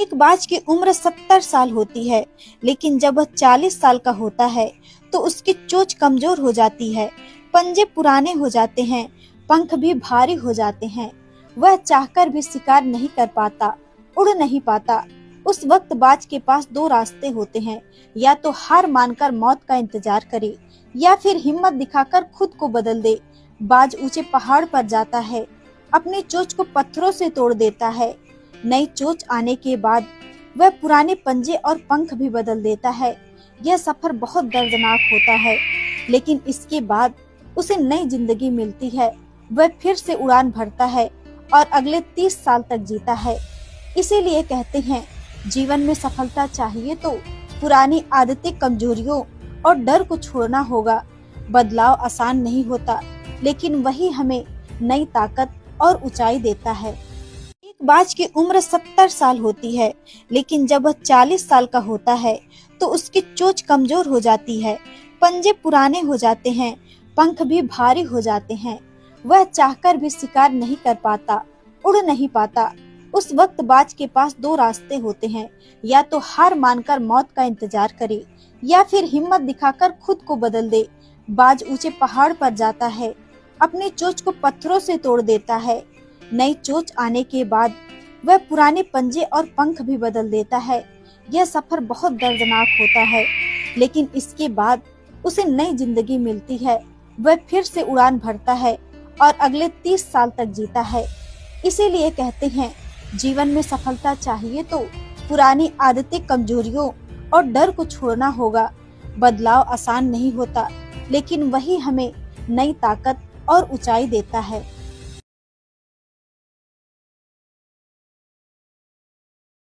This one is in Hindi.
एक बाज की उम्र 70 साल होती है, लेकिन जब वह 40 साल का होता है तो उसकी चोंच कमजोर हो जाती है, पंजे पुराने हो जाते हैं, पंख भी भारी हो जाते हैं। वह चाहकर भी शिकार नहीं कर पाता, उड़ नहीं पाता। उस वक्त बाज के पास दो रास्ते होते हैं, या तो हार मानकर मौत का इंतजार करे या फिर हिम्मत दिखाकर खुद को बदल दे। बाज ऊंचे पहाड़ पर जाता है, अपनी चोंच को पत्थरों से तोड़ देता है। नई चोंच आने के बाद वह पुराने पंजे और पंख भी बदल देता है। यह सफर बहुत दर्दनाक होता है, लेकिन इसके बाद उसे नई जिंदगी मिलती है। वह फिर से उड़ान भरता है और अगले 30 साल तक जीता है। इसीलिए कहते हैं, जीवन में सफलता चाहिए तो पुरानी आदतें, कमजोरियों और डर को छोड़ना होगा। बदलाव आसान नहीं होता, लेकिन वही हमें नई ताकत और ऊंचाई देता है। एक बाज की उम्र 70 साल होती है, लेकिन जब वह 40 साल का होता है तो उसकी चोंच कमजोर हो जाती है, पंजे पुराने हो जाते हैं, पंख भी भारी हो जाते हैं। वह चाहकर भी शिकार नहीं कर पाता, उड़ नहीं पाता। उस वक्त बाज के पास दो रास्ते होते हैं, या तो हार मानकर मौत का इंतजार करे या फिर हिम्मत दिखाकर खुद को बदल दे। बाज ऊंचे पहाड़ पर जाता है, अपनी चोंच को पत्थरों से तोड़ देता है। नई चोंच आने के बाद वह पुराने पंजे और पंख भी बदल देता है। यह सफर बहुत दर्दनाक होता है, लेकिन इसके बाद उसे नई जिंदगी मिलती है। वह फिर से उड़ान भरता है और अगले 30 साल तक जीता है। इसीलिए कहते हैं, जीवन में सफलता चाहिए तो पुरानी आदतें, कमजोरियों और डर को छोड़ना होगा। बदलाव आसान नहीं होता, लेकिन वही हमें नई ताकत और ऊंचाई देता है।